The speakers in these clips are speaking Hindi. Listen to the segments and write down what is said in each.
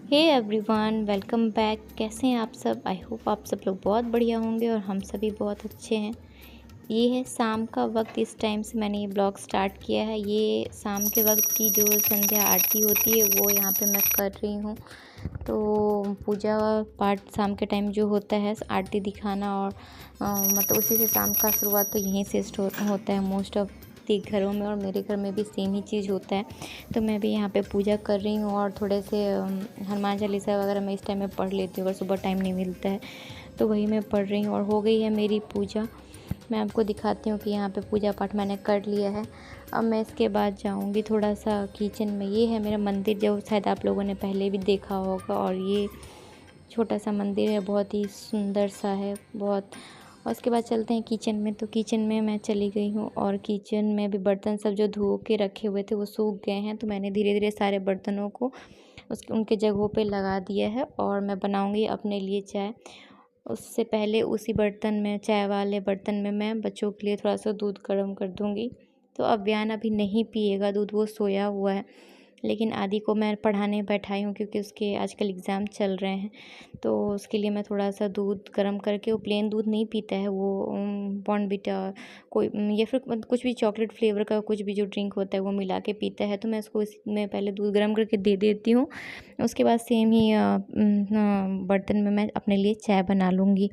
Hey everyone, welcome back. कैसे हैं आप सब? आई होप आप सब लोग बहुत बढ़िया होंगे और हम सभी बहुत अच्छे हैं। ये है शाम का वक्त। इस टाइम से मैंने ये ब्लॉग स्टार्ट किया है। ये शाम के वक्त की जो संध्या आरती होती है वो यहाँ पे मैं कर रही हूँ। तो पूजा पाठ शाम के टाइम जो होता है आरती दिखाना और मतलब उसी से शाम का शुरुआत तो यहीं से होता है मोस्ट ऑफ घरों में, और मेरे घर में भी सेम ही चीज़ होता है। तो मैं भी यहाँ पे पूजा कर रही हूँ और थोड़े से हनुमान चालीसा वगैरह मैं इस टाइम में पढ़ लेती हूँ अगर सुबह टाइम नहीं मिलता है तो वही मैं पढ़ रही हूँ। और हो गई है मेरी पूजा। मैं आपको दिखाती हूँ कि यहाँ पे पूजा पाठ मैंने कर लिया है। अब मैं इसके बाद जाऊँगी थोड़ा सा किचन में। ये है मेरा मंदिर जो शायद आप लोगों ने पहले भी देखा होगा, और ये छोटा सा मंदिर है, बहुत ही सुंदर सा है बहुत। और उसके बाद चलते हैं किचन में। तो किचन में मैं चली गई हूँ और किचन में भी बर्तन सब जो धो के रखे हुए थे वो सूख गए हैं। तो मैंने धीरे धीरे सारे बर्तनों को उनके जगहों पे लगा दिया है और मैं बनाऊँगी अपने लिए चाय। उससे पहले उसी बर्तन में, चाय वाले बर्तन में, मैं बच्चों के लिए थोड़ा सा दूध गर्म कर दूँगी। तो अव्यान अभी नहीं पिएगा दूध, वो सोया हुआ है, लेकिन आदि को मैं पढ़ाने बैठाई हूँ क्योंकि उसके आजकल एग्ज़ाम चल रहे हैं। तो उसके लिए मैं थोड़ा सा दूध गर्म करके, वो प्लेन दूध नहीं पीता है, वो बॉर्नविटा कोई या फिर कुछ भी चॉकलेट फ्लेवर का कुछ भी जो ड्रिंक होता है वो मिला के पीता है। तो मैं उसको इसमें पहले दूध गर्म करके दे देती हूँ। उसके बाद सेम ही बर्तन में मैं अपने लिए चाय बना लूँगी।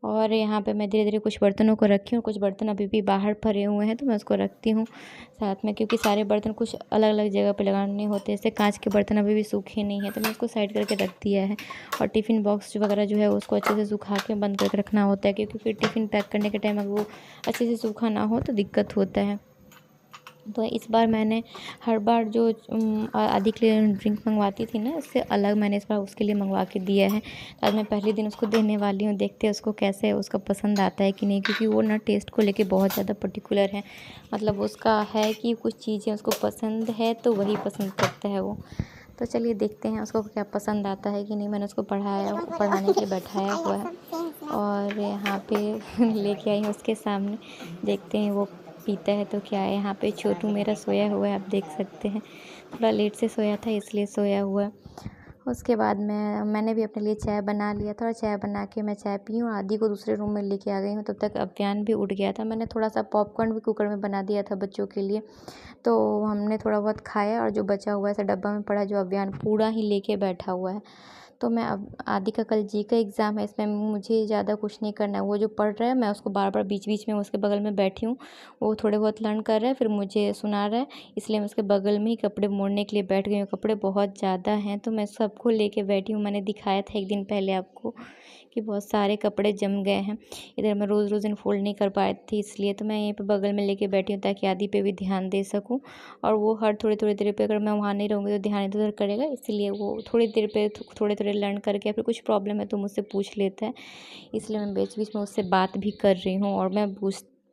और यहाँ पे मैं धीरे धीरे कुछ बर्तनों को रखी हूँ, कुछ बर्तन अभी भी बाहर भरे हुए हैं तो मैं उसको रखती हूँ साथ में, क्योंकि सारे बर्तन कुछ अलग अलग जगह पे लगाने होते हैं। जैसे कांच के बर्तन अभी भी सूखे नहीं हैं तो मैं उसको साइड करके रख दिया है। और टिफ़िन बॉक्स वगैरह जो है उसको अच्छे से सुखा के बंद करके रखना होता है, क्योंकि फिर टिफ़िन पैक करने के टाइम अगर वो अच्छे से सूखा ना हो तो दिक्कत होता है। तो इस बार मैंने हर बार जो आदि के लिए ड्रिंक मंगवाती थी ना, इससे अलग मैंने इस बार उसके लिए मंगवा के दिया है। तो आज मैं पहले दिन उसको देने वाली हूँ, देखते हैं उसको कैसे उसका पसंद आता है कि नहीं, क्योंकि वो ना टेस्ट को लेके बहुत ज़्यादा पर्टिकुलर है। मतलब उसका है कि कुछ चीज़ें उसको पसंद है तो वही पसंद करता है वो। तो चलिए देखते हैं उसको क्या पसंद आता है कि नहीं। मैंने उसको पढ़ाने के लिए बैठाया हुआ है और यहाँ पे लेके आई हूँ उसके सामने, देखते हैं वो पीता है तो क्या है। यहाँ पे छोटू मेरा सोया हुआ है, आप देख सकते हैं, थोड़ा लेट से सोया था इसलिए सोया हुआ है। उसके बाद मैंने भी अपने लिए चाय बना लिया था और चाय बना के मैं चाय पी हूँ। आदि को दूसरे रूम में लेके आ गई हूँ, तब तक अव्यान भी उठ गया था। मैंने थोड़ा सा पॉपकॉर्न भी कुकर में बना दिया था बच्चों के लिए, तो हमने थोड़ा बहुत खाया और जो बचा हुआ है डब्बा में पड़ा, जो अव्यान पूरा ही लेके बैठा हुआ है। तो मैं अब आदि का कल जी का एग्ज़ाम है, इसमें मुझे ज़्यादा कुछ नहीं करना है। वो जो पढ़ रहा है मैं उसको बार बार बीच बीच में उसके बगल में बैठी हूँ, वो थोड़े बहुत लर्न कर रहा है फिर मुझे सुना रहा है, इसलिए मैं उसके बगल में ही कपड़े मोड़ने के लिए बैठ गई हूँ। कपड़े बहुत ज़्यादा हैं तो मैं सबको लेके बैठी हूँ। मैंने दिखाया था एक दिन पहले आपको कि बहुत सारे कपड़े जम गए हैं, इधर मैं रोज़ रोज़ फोल्ड नहीं कर पाई थी, इसलिए तो मैं यहीं पे बगल में लेके बैठी हूँ ताकि आदि पे भी ध्यान दे सकूँ। और वो हर थोड़ी थोड़ी देर पे, अगर मैं वहाँ नहीं रहूँगी तो ध्यान इधर उधर करेगा, इसलिए वो थोड़ी देर पे थोड़े थोड़े लर्न करके फिर कुछ प्रॉब्लम है तो मुझसे पूछ लेता है, इसलिए मैं बीच बीच में उससे बात भी कर रही हूँ और मैं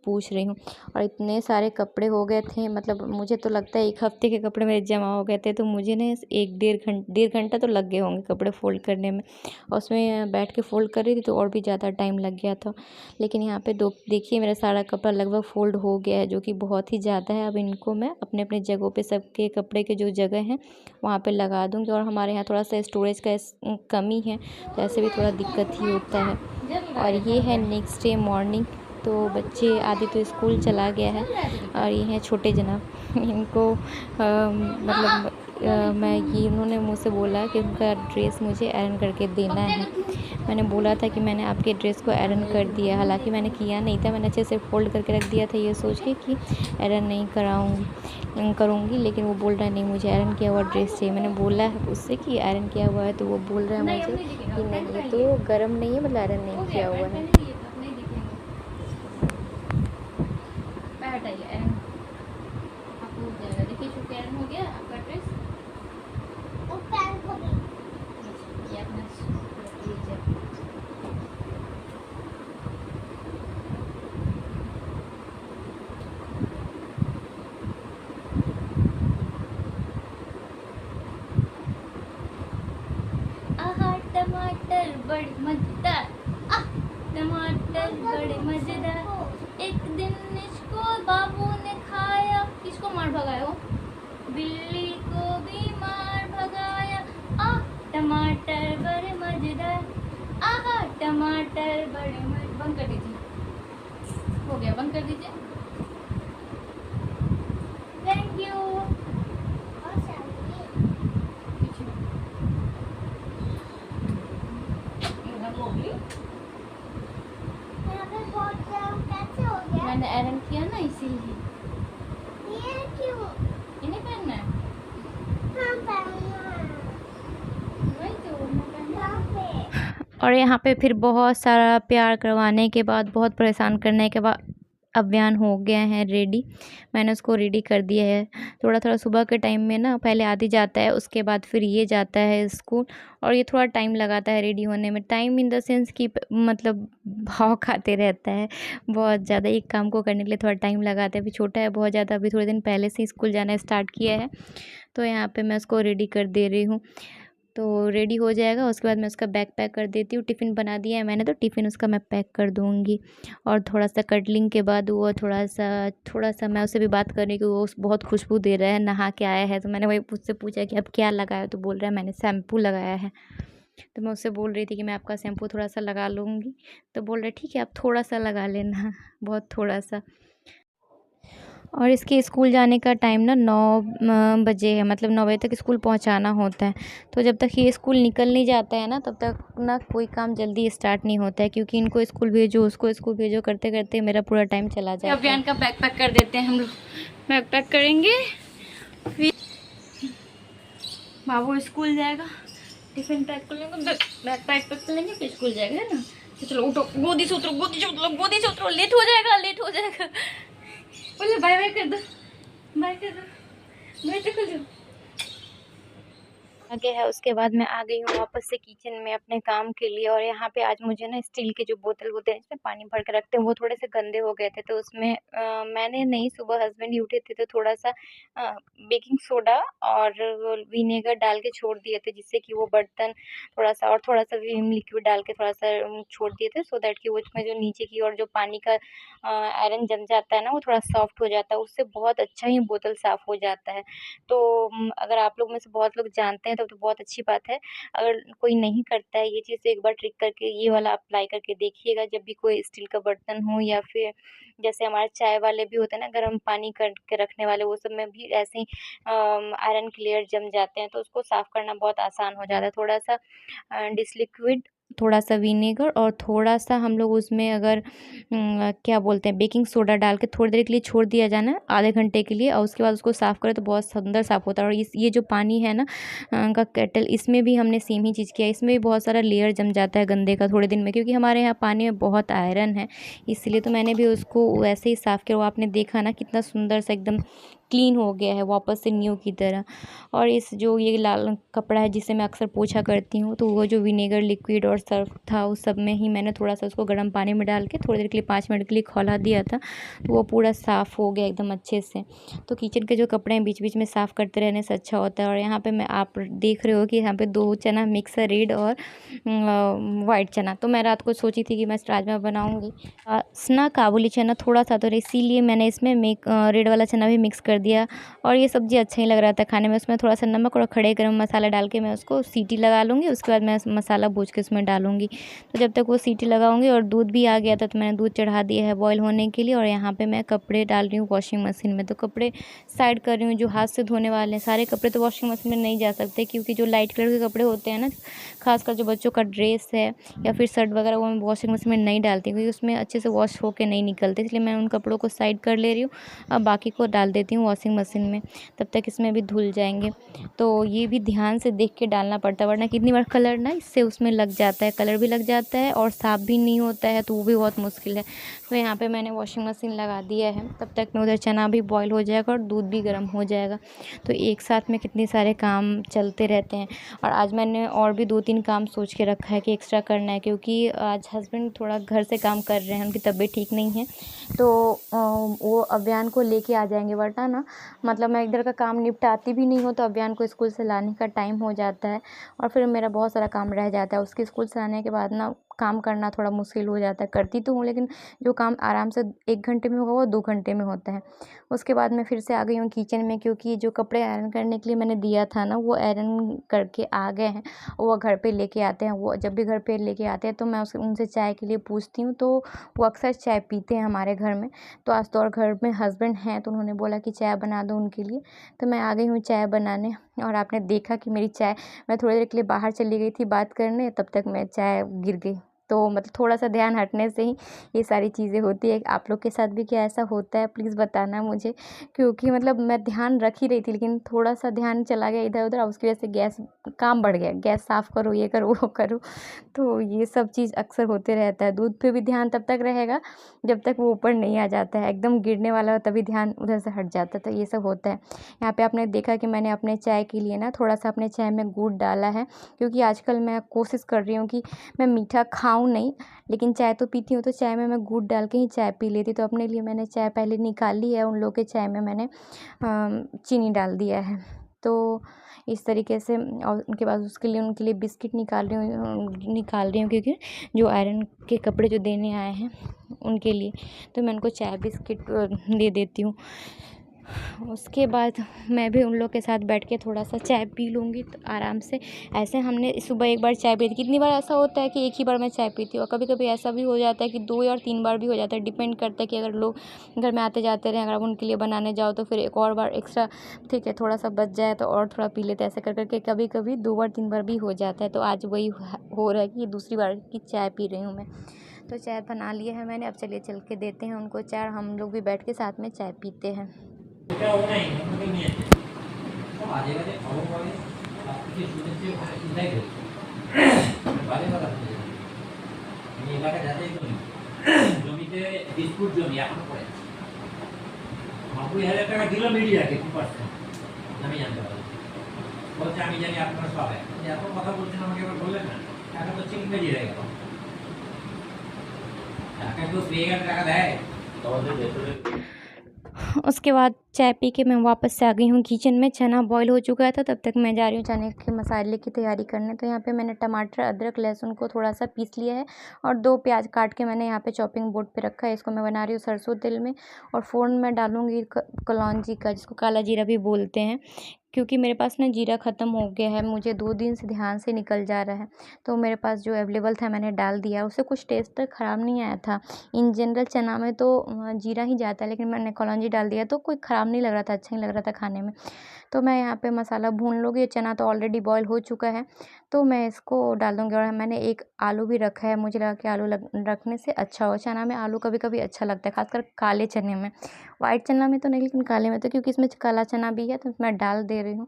पूछ रही हूँ। और इतने सारे कपड़े हो गए थे, मतलब मुझे तो लगता है 1 हफ्ते के कपड़े मेरे जमा हो गए थे। तो मुझे ना 1 डेढ़ घंटा तो लग गए होंगे कपड़े फ़ोल्ड करने में, और उसमें बैठ के फ़ोल्ड कर रही थी तो और भी ज़्यादा टाइम लग गया था। लेकिन यहाँ पे देखिए मेरा सारा कपड़ा लगभग फ़ोल्ड हो गया है, जो कि बहुत ही ज़्यादा है। अब इनको मैं अपने अपने जगहों पे, सबके कपड़े के जो जगह हैं वहाँ पे लगा दूँगी। और हमारे यहाँ थोड़ा सा स्टोरेज का कमी है, तो ऐसे भी थोड़ा दिक्कत ही होता है। और ये है नेक्स्ट डे मॉर्निंग। तो बच्चे आदि तो स्कूल चला गया है और ये हैं छोटे जनाब। इनको मतलब मैं ये इन्होंने मुझसे बोला कि उनका ड्रेस मुझे आयरन करके देना है। मैंने बोला था कि मैंने आपके ड्रेस को आयरन कर दिया, हालांकि मैंने किया नहीं था, मैंने अच्छे से फ़ोल्ड करके रख दिया था ये सोच के कि आयरन नहीं करूँगी। लेकिन वो बोल रहा है नहीं मुझे आयरन किया हुआ ड्रेस चाहिए। मैंने बोला है उससे कि आयरन किया हुआ है, तो वो बोल रहा है मुझे कि नहीं तो गर्म नहीं है, मतलब आयरन नहीं किया हुआ है। हटाइए आयरन, आपको हो जाएगा। देखिए चूँकि आयरन हो गया आपका ड्रेस, ये अपना लीजिए। आहा टमाटर बड़े मजेदार, टमाटर बड़े मजेदार। एक दिन इसको बाबू ने खाया, किसको मार भगाया हो? बिल्ली को भी मार भगाया। टमाटर बड़े बंद कर दीजिए, हो गया, बंद कर दीजिए। Thank you. मैंने आयरन किया ना इसीलिए। ये क्यों? ये नहीं पहनना है? हाँ पहनना है। वही तो मैं पहनना। और यहाँ पे फिर बहुत सारा प्यार करवाने के बाद, बहुत परेशान करने के बाद अव्यान हो गया है रेडी। मैंने उसको रेडी कर दिया है। थोड़ा थोड़ा सुबह के टाइम में ना, पहले आदि जाता है, उसके बाद फिर ये जाता है स्कूल, और ये थोड़ा टाइम लगाता है रेडी होने में। टाइम इन द सेंस कि मतलब भाव खाते रहता है बहुत ज़्यादा। एक काम को करने के लिए थोड़ा टाइम लगाता है। अभी छोटा है बहुत ज़्यादा, अभी थोड़े दिन पहले से स्कूल जाना स्टार्ट किया है। तो यहाँ पर मैं उसको रेडी कर दे रही हूँ। तो रेडी हो जाएगा, उसके बाद मैं उसका बैग पैक कर देती हूँ। टिफ़िन बना दिया है मैंने, तो टिफ़िन उसका मैं पैक कर दूँगी। और थोड़ा सा कटलिंग के बाद वो थोड़ा सा मैं उससे भी बात कर रही कि वो बहुत खुशबू दे रहा है, नहा के आया है। तो मैंने वही उससे पूछा कि अब क्या लगाया, तो बोल रहा है मैंने शैम्पू लगाया है। तो मैं उससे बोल रही थी कि मैं आपका शैम्पू थोड़ा सा लगा लूँगी। तो बोल रहे ठीक है, आप थोड़ा सा लगा लेना, बहुत थोड़ा सा। और इसके स्कूल जाने का टाइम ना 9 बजे है, मतलब 9 बजे तक स्कूल पहुंचाना होता है। तो जब तक ये स्कूल निकल नहीं जाता है ना, तब तक ना कोई काम जल्दी स्टार्ट नहीं होता है, क्योंकि इनको स्कूल भेजो, उसको स्कूल भेजो करते करते मेरा पूरा टाइम चला जाता है। अभियान का बैग पैक कर देते हैं हम लोग। बैग पैक करेंगे, फिर बाबू स्कूल जाएगा, टिफिन पैक कर लेंगे, बैग पैक कर लेंगे, फिर स्कूल जाएगा, है ना। तो चलो उठो, गोदी से उतरो, गोदी से उतरो, गोदी से उतरो, लेट हो जाएगा, लेट हो जाएगा। बोले बाय बाय कर दो, बाय कर दो, बाय तो कर दो। आगे है, उसके बाद मैं आ गई हूँ वापस से किचन में अपने काम के लिए। और यहाँ पे आज मुझे ना स्टील के जो बोतल होते हैं जिसमें पानी भर के रखते हैं, वो थोड़े से गंदे हो गए थे। तो उसमें मैंने नहीं, सुबह हस्बैंड ही उठे थे, तो थोड़ा सा बेकिंग सोडा और विनेगर डाल के छोड़ दिए थे, जिससे कि वो बर्तन थोड़ा सा विम लिक्विड डाल के थोड़ा सा छोड़ दिए थे, सो दैट कि वो उसमें जो नीचे की और जो पानी का आयरन जम जाता है ना, वो थोड़ा सॉफ्ट हो जाता है, उससे बहुत अच्छा ही बोतल साफ़ हो जाता है। तो अगर आप लोग में से बहुत लोग जानते हैं तब तो बहुत अच्छी बात है। अगर कोई नहीं करता है ये चीज़, तो एक बार ट्रिक करके ये वाला अप्लाई करके देखिएगा। जब भी कोई स्टील का बर्तन हो, या फिर जैसे हमारे चाय वाले भी होते हैं ना, गर्म पानी करके रखने वाले, वो सब में भी ऐसे ही आयरन की लेयर जम जाते हैं, तो उसको साफ़ करना बहुत आसान हो जाता है। थोड़ा-सा डिश लिक्विड, थोड़ा-सा विनेगर, और थोड़ा-सा हम लोग उसमें अगर क्या बोलते हैं, बेकिंग सोडा डाल के थोड़ी देर के लिए छोड़ दिया जाना है, आधे घंटे के लिए, और उसके बाद उसको साफ़ करें तो बहुत सुंदर साफ़ होता है। और ये जो पानी है ना का केटल, इसमें भी हमने सेम ही चीज़ किया है। इसमें भी बहुत सारा लेयर जम जाता है गंदे का थोड़े दिन में, क्योंकि हमारे यहाँ पानी में बहुत आयरन है, इसलिए। तो मैंने भी उसको वैसे ही साफ़ किया। वो आपने देखा ना कितना सुंदर सा एकदम क्लीन हो गया है, वापस से न्यू की तरह। और इस जो ये लाल कपड़ा है जिससे मैं अक्सर पोछा करती हूँ, तो वो जो विनेगर लिक्विड और सर्फ था, उस सब में ही मैंने थोड़ा सा उसको गर्म पानी में डाल के थोड़ी देर के लिए 5 मिनट के लिए खौला दिया था, तो वो पूरा साफ़ हो गया एकदम अच्छे से। तो किचन के जो कपड़े हैं बीच बीच में साफ़ करते रहने से अच्छा होता है। और यहाँ पे मैं, आप देख रहे हो कि यहाँ पे 2 चना मिक्स है, रेड और वाइट चना। तो मैं रात को सोची थी कि मैं राजमा बनाऊँगी, ना काबुली चना थोड़ा सा, तो इसीलिए मैंने इसमें रेड वाला चना भी मिक्स कर दिया। और ये सब्ज़ी अच्छा ही लग रहा था खाने में। उसमें थोड़ा सा नमक और खड़े गरम मसाला डाल के मैं उसको सीटी लगा लूँगी, उसके बाद मैं मसाला भूज के उसमें डालूँगी। तो जब तक वो सीटी लगाऊँगी, और दूध भी आ गया था, तो मैंने दूध चढ़ा दिया है बॉयल होने के लिए। और यहाँ पे मैं कपड़े डाल रही हूँ वॉशिंग मशीन में। तो कपड़े साइड कर रही हूँ जो हाथ से धोने वाले हैं। सारे कपड़े तो वॉशिंग मशीन में नहीं जा सकते, क्योंकि जो लाइट कलर के कपड़े होते हैं ना, खासकर जो बच्चों का ड्रेस है या फिर शर्ट वगैरह, वो मैं वॉशिंग मशीन में नहीं डालती, क्योंकि उसमें अच्छे से वॉश होकर नहीं निकलते। इसलिए मैं उन कपड़ों को साइड कर ले रही हूँ, अब बाकी को डाल देती हूँ वॉशिंग मशीन में, तब तक इसमें भी धुल जाएंगे। तो ये भी ध्यान से देख के डालना पड़ता है, वरना कितनी बार कलर ना इससे उसमें लग जाता है, कलर भी लग जाता है और साफ़ भी नहीं होता है, तो वो भी बहुत मुश्किल है। तो यहाँ पे मैंने वॉशिंग मशीन लगा दिया है, तब तक में उधर चना भी बॉयल हो जाएगा और दूध भी गर्म हो जाएगा। तो एक साथ में कितने सारे काम चलते रहते हैं। और आज मैंने और भी 2-3 काम सोच के रखा है कि एक्स्ट्रा करना है, क्योंकि आज हस्बैंड थोड़ा घर से काम कर रहे हैं, उनकी तबीयत ठीक नहीं है, तो वो अभियान को लेके आ जाएंगे। वरना ना, मतलब मैं इधर का काम निपटाती भी नहीं हूँ, तो अभियान को स्कूल से लाने का टाइम हो जाता है, और फिर मेरा बहुत सारा काम रह जाता है। उसके स्कूल से आने के बाद ना काम करना थोड़ा मुश्किल हो जाता है। करती तो हूँ लेकिन जो काम आराम से 1 घंटे में होगा वो 2 घंटे में होता है। उसके बाद मैं फिर से आ गई हूँ किचन में, क्योंकि जो कपड़े आयरन करने के लिए मैंने दिया था ना वो आयरन करके आ गए हैं। वो घर पे लेके आते हैं, वो जब भी घर पे लेके आते हैं तो मैं उनसे चाय के लिए पूछती हूँ, तो वो अक्सर चाय पीते हैं हमारे घर में। तो आज तो और घर में हस्बैंड हैं तो उन्होंने बोला कि चाय बना दो उनके लिए, तो मैं आ गई हूँ चाय बनाने। और आपने देखा कि मेरी चाय, मैं थोड़ी देर के लिए बाहर चली गई थी बात करने, तब तक मैं चाय गिर गई। तो मतलब थोड़ा-सा ध्यान हटने से ही ये सारी चीज़ें होती है। आप लोग के साथ भी क्या ऐसा होता है प्लीज़ बताना मुझे, क्योंकि मतलब मैं ध्यान रख ही रही थी लेकिन थोड़ा-सा ध्यान चला गया इधर-उधर और उसकी वजह से गैस काम बढ़ गया। गैस साफ़ करो, ये करो, वो करो। तो ये सब चीज़ अक्सर होते रहता है। दूध पे भी ध्यान तब तक रहेगा जब तक वो ऊपर नहीं आ जाता है। एकदम गिरने वाला हो तभी ध्यान उधर से हट जाता है, तो ये सब होता है। यहाँ पे आपने देखा कि मैंने अपने चाय के लिए ना थोड़ा-सा अपने चाय में गुड़ डाला है, क्योंकि आजकल मैं कोशिश कर रही हूँ कि मैं मीठा खाऊँ नहीं, लेकिन चाय तो पीती हूँ तो चाय में मैं गुड़ डाल के ही चाय पी लेती। तो अपने लिए मैंने चाय पहले निकाली है, उन लोगों के चाय में मैंने चीनी डाल दिया है। तो इस तरीके से और उनके बाद उनके लिए बिस्किट निकाल रही हूँ क्योंकि जो आयरन के कपड़े जो देने आए हैं उनके लिए, तो मैं उनको चाय बिस्किट दे देती हूँ। उसके बाद मैं भी उन लोग के साथ बैठ के थोड़ा-सा चाय पी लूँगी तो आराम से। ऐसे हमने सुबह एक बार चाय पी थी, कितनी बार ऐसा होता है कि एक ही बार मैं चाय पीती हूँ और कभी-कभी ऐसा भी हो जाता है कि 2 या 3 बार भी हो जाता है, डिपेंड करता है कि अगर लोग घर में आते-जाते रहें, अगर आप उनके लिए बनाने जाओ तो फिर एक और बार एक्स्ट्रा ठीक है, थोड़ा-सा बच जाए तो और थोड़ा पी लेते हैं। ऐसे कर के कभी-कभी 2 बार 3 बार भी हो जाता है। तो आज वही हो रहा है कि दूसरी बार की चाय पी रही हूँ मैं। तो चाय बना लिया है मैंने, अब चलिए चल के देते हैं उनको चाय, हम लोग भी बैठ के साथ में चाय पीते हैं। জমিতে বিস্কুট জমি এখনো পড়ে ৯০,০০০ টাকা দিল মিডিয়াকে 2%, আমি জানতে পারি। বলছে আমি জানি আপনারা সবাই এত কথা বলছেন, আমাকে এবার বললেন না, টাকা তো চেক বেরিয়ে হয়ে গেল। টাকা কেউ পেয়ে গেলে টাকা দেয় তোমাদের ভেতরে। उसके बाद चाय पी के मैं वापस से आ गई हूँ किचन में। चना बॉईल हो चुका था, तब तक मैं जा रही हूँ चने के मसाले की तैयारी करने। तो यहाँ पे मैंने टमाटर, अदरक, लहसुन को थोड़ा-सा पीस लिया है और 2 प्याज काट के मैंने यहाँ पे चॉपिंग बोर्ड पे रखा है। इसको मैं बना रही हूँ सरसों तेल में और फ़ोरन में डालूँगी कलौंजी का, जिसको काला जीरा भी बोलते हैं। क्योंकि मेरे पास ना जीरा ख़त्म हो गया है, मुझे 2 दिन से ध्यान से निकल जा रहा है, तो मेरे पास जो अवेलेबल था मैंने डाल दिया। उससे कुछ टेस्ट ख़राब नहीं आया था। इन जनरल चना में तो जीरा ही जाता है, लेकिन मैंने कलौंजी डाल दिया तो कोई ख़राब नहीं लग रहा था, अच्छा ही लग रहा था खाने में। तो मैं यहाँ पे मसाला भून लूँगी। ये चना तो ऑलरेडी बॉयल हो चुका है, तो मैं इसको डाल दूँगी और मैंने एक आलू भी रखा है। मुझे लगा कि आलू रखने से अच्छा हो, चना में आलू कभी-कभी अच्छा लगता है, ख़ासकर काले चने में। व्हाइट चना में तो नहीं, लेकिन काले में तो, क्योंकि इसमें काला चना भी है तो मैं डाल दे रही हूँ।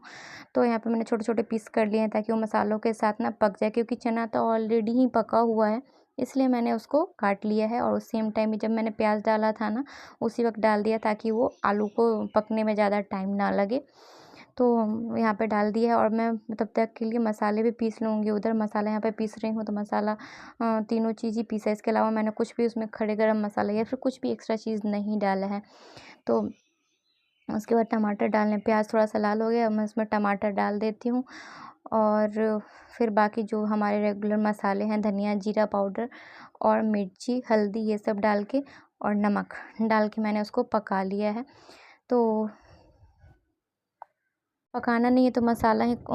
तो यहाँ पे मैंने छोटे-छोटे पीस कर लिए हैं ताकि वो मसालों के साथ ना पक जाए, क्योंकि चना तो ऑलरेडी ही पका हुआ है, इसलिए मैंने उसको काट लिया है। और उस सेम टाइम में जब मैंने प्याज़ डाला था ना, उसी वक़्त डाल दिया ताकि वो आलू को पकने में ज़्यादा टाइम ना लगे। तो यहाँ पे डाल दिया है और मैं तब तक के लिए मसाले भी पीस लूँगी। उधर मसाला यहाँ पे पीस रही हूँ, तो मसाला तीनों चीज़ ही पीसा है। इसके अलावा मैंने कुछ भी उसमें खड़े गरम मसाला या फिर कुछ भी एक्स्ट्रा चीज़ नहीं डाला है। तो उसके बाद टमाटर डालने, प्याज़ थोड़ा-सा लाल हो गया, मैं उसमें टमाटर डाल देती हूँ और फिर बाकी जो हमारे रेगुलर मसाले हैं, धनिया, जीरा पाउडर और मिर्ची, हल्दी, ये सब डाल के और नमक डाल के मैंने उसको पका लिया है। तो पकाना नहीं है तो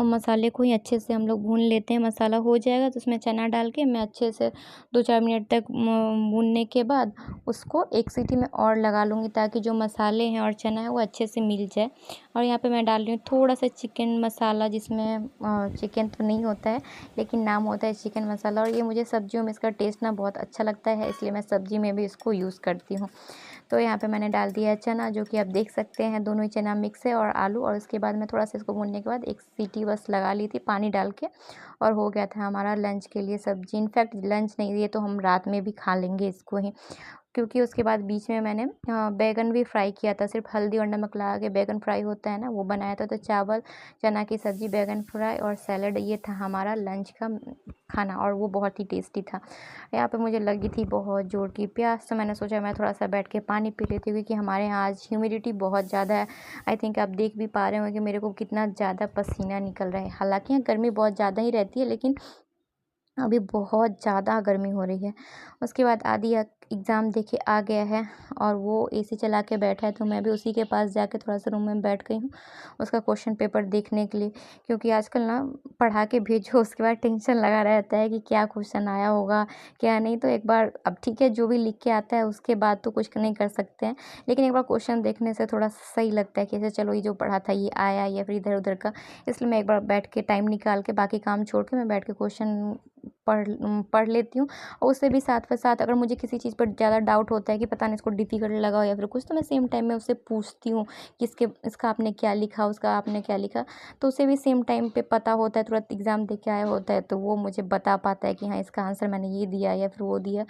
मसाले को ही अच्छे से हम लोग भून लेते हैं। मसाला हो जाएगा तो उसमें चना डाल के मैं अच्छे से 2-4 मिनट तक भूनने के बाद उसको एक सीटी में और लगा लूँगी, ताकि जो मसाले हैं और चना है वो अच्छे से मिल जाए। और यहाँ पे मैं डाल रही हूँ थोड़ा-सा चिकन मसाला, जिसमें चिकन तो नहीं होता है लेकिन नाम होता है चिकन मसाला, और ये मुझे सब्जियों में इसका टेस्ट ना बहुत अच्छा लगता है, इसलिए मैं सब्ज़ी में भी इसको यूज़ करती हूँ। तो यहाँ पे मैंने डाल दिया है चना, जो कि आप देख सकते हैं दोनों ही चना मिक्स है और आलू, और उसके बाद मैं थोड़ा-सा इसको भूनने के बाद एक सीटी बस लगा ली थी पानी डाल के, और हो गया था हमारा लंच के लिए सब्ज़ी। इनफैक्ट लंच नहीं, ये तो हम रात में भी खा लेंगे इसको ही, क्योंकि उसके बाद बीच में मैंने बैंगन भी फ्राई किया था, सिर्फ हल्दी और नमक लगा के बैंगन फ्राई होता है ना, वो बनाया था। तो चावल, चना की सब्ज़ी, बैंगन फ्राई और सैलड, ये था हमारा लंच का खाना, और वो बहुत ही टेस्टी था। यहाँ पे मुझे लगी थी बहुत ज़ोर की प्यास, तो मैंने सोचा मैं थोड़ा-सा बैठ के पानी पी लेती हूँ, क्योंकि हमारे यहाँ आज ह्यूमिडिटी बहुत ज़्यादा है। आई थिंक आप देख भी पा रहे होंगे कि मेरे को कितना ज़्यादा पसीना निकल रहा है। हालाँकि यहाँ गर्मी बहुत ज़्यादा ही रहती है, लेकिन अभी बहुत ज़्यादा गर्मी हो रही है। उसके बाद आदि एग्ज़ाम दे के आ गया है और वो एसी चला के बैठा है, तो मैं भी उसी के पास जाके थोड़ा-सा रूम में बैठ गई हूँ, उसका क्वेश्चन पेपर देखने के लिए। क्योंकि आजकल ना पढ़ा के भेजो, उसके बाद टेंशन लगा रहता है कि क्या क्वेश्चन आया होगा, क्या नहीं। तो एक बार अब ठीक है, जो भी लिख के आता है उसके बाद तो कुछ नहीं कर सकते हैं, लेकिन एक बार क्वेश्चन देखने से थोड़ा सही लगता है कि ऐसे चलो ये जो पढ़ा था ये आया या फिर इधर-उधर का। इसलिए मैं एक बार बैठ के टाइम निकाल के बाकी काम छोड़ के मैं बैठ के क्वेश्चन पढ़ लेती हूँ। और उससे भी साथ अगर मुझे किसी चीज़ पर ज़्यादा डाउट होता है कि पता नहीं इसको डिफ़िकल्ट लगा हो या फिर कुछ, तो मैं सेम टाइम में उससे पूछती हूँ कि इसका आपने क्या लिखा, उसका आपने क्या लिखा। तो उसे भी सेम टाइम पे पता होता है, तुरंत एग्ज़ाम दे के आया होता है, तो वो मुझे बता पाता है कि हाँ, इसका आंसर मैंने ये दिया या फिर वो दिया।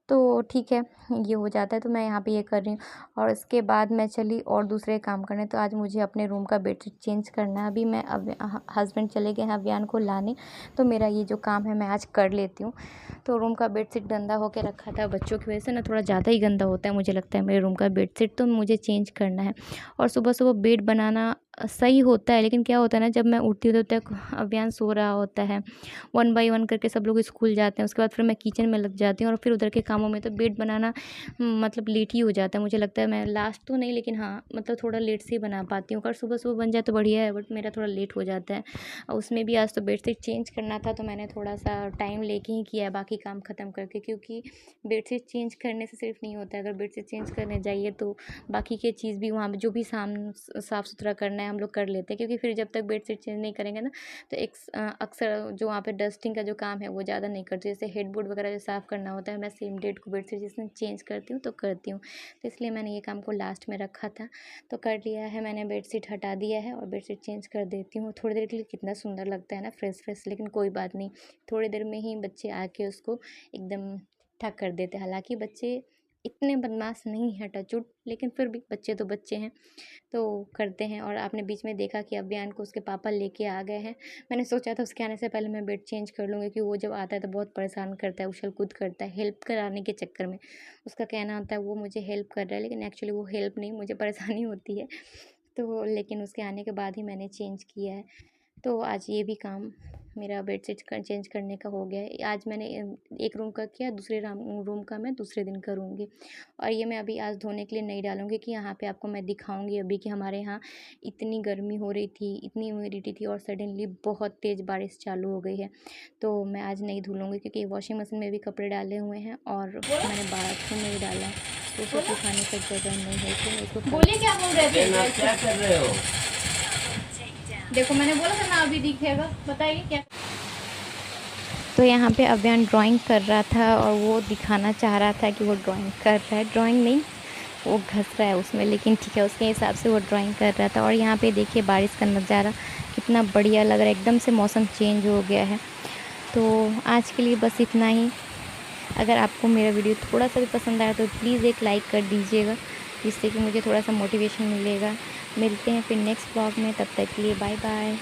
तो ठीक है, ये हो जाता है, तो मैं यहाँ पे ये कर रही हूँ। और इसके बाद मैं चली और दूसरे काम करने। तो आज मुझे अपने रूम का बेडशीट चेंज करना है। अभी मैं हस्बैंड चले गए हैं अव्यान को लाने, तो मेरा ये जो काम है मैं आज कर लेती हूँ। तो रूम का बेडशीट गंदा होके रखा था, बच्चों की वजह से ना थोड़ा ज़्यादा ही गंदा होता है मुझे लगता है मेरे रूम का बेडशीट, तो मुझे चेंज करना है। और सुबह-सुबह बेड बनाना सही होता है, लेकिन क्या होता है ना, जब मैं उठती हूँ तब तक अव्यान सो रहा होता है। 1 बाय 1 करके सब लोग स्कूल जाते हैं, उसके बाद फिर मैं किचन में लग जाती हूँ और फिर उधर के कामों में, तो बेड बनाना मतलब लेट ही हो जाता है। मुझे लगता है मैं लास्ट तो नहीं, लेकिन हाँ, मतलब थोड़ा लेट से ही बना पाती हूँ। अगर सुबह-सुबह बन जाए तो बढ़िया है, बट मेरा थोड़ा लेट हो जाता है। और उसमें भी आज तो बेडशीट चेंज करना था, तो मैंने थोड़ा-सा टाइम लेके ही किया है बाकी काम ख़त्म करके, क्योंकि बेडशीट चेंज करने से सिर्फ नहीं होता है। अगर बेडशीट चेंज करने जाइए तो बाकी के चीज़ भी वहाँ पे जो भी साफ़ सुथरा करना है हम लोग कर लेते हैं, क्योंकि फिर जब तक बेडशीट चेंज नहीं करेंगे ना, तो अक्सर जो वहाँ पे डस्टिंग का जो काम है वो ज़्यादा नहीं करती। जैसे हेडबोर्ड वगैरह जो साफ़ करना होता है, मैं सेम डेट को बेडशीट जिस दिन चेंज करती हूँ तो करती हूँ। तो इसलिए मैंने ये काम को लास्ट में रखा था, तो कर लिया है मैंने, बेडशीट हटा दिया है और बेडशीट चेंज कर देती हूँ। थोड़ी देर के लिए कितना सुंदर लगता है ना, फ्रेश, लेकिन कोई बात नहीं, थोड़ी देर में ही बच्चे आके उसको एकदम ठीक कर देते हैं। हालाँकि बच्चे इतने बदमाश नहीं हैं टचवुड, लेकिन फिर भी बच्चे तो बच्चे हैं, तो करते हैं। और आपने बीच में देखा कि अव्यान को उसके पापा लेके आ गए हैं। मैंने सोचा था उसके आने से पहले मैं बेड चेंज कर लूँगी, क्योंकि वो जब आता है तो बहुत परेशान करता है, उछल-कूद करता है, हेल्प कराने के चक्कर में। उसका कहना होता है वो मुझे हेल्प कर रहा है, लेकिन एक्चुअली वो हेल्प नहीं, मुझे परेशानी होती है। तो लेकिन उसके आने के बाद ही मैंने चेंज किया है। तो आज ये भी काम मेरा बेडशीट चेंज करने का हो गया है। आज मैंने एक रूम का किया, दूसरे रूम का मैं दूसरे दिन करूँगी। और ये मैं अभी आज धोने के लिए नहीं डालूँगी, कि यहाँ पे आपको मैं दिखाऊँगी अभी कि हमारे यहाँ इतनी गर्मी हो रही थी, इतनी ह्यूमिडिटी थी और सडनली बहुत तेज़ बारिश चालू हो गई है। तो मैं आज नहीं धुलूँगी, क्योंकि वॉशिंग मशीन में भी कपड़े डाले हुए हैं और मैंने बाथरूम में भी डाला है, तो उसे सुखाने का जगह नहीं है, तो मैं इसको बोलिए क्या बोल रहे थे? क्या कर रहे हो? देखो मैंने बोला था ना अभी दिखेगा, बताइए क्या। तो यहाँ पे अव्यान ड्राइंग कर रहा था और वो दिखाना चाह रहा था कि वो ड्राइंग कर रहा है, ड्राइंग नहीं, वो घस रहा है उसमें, लेकिन ठीक है, उसके हिसाब से वो ड्राइंग कर रहा था। और यहाँ पे देखिए बारिश का नज़ारा कितना बढ़िया लग रहा है, एकदम से मौसम चेंज हो गया है। तो आज के लिए बस इतना ही। अगर आपको मेरा वीडियो थोड़ा सा भी पसंद आया तो प्लीज़ एक लाइक कर दीजिएगा, जिससे कि मुझे थोड़ा सा मोटिवेशन मिलेगा। मिलते हैं फिर नेक्स्ट ब्लॉग में, तब तक के लिए बाय बाय।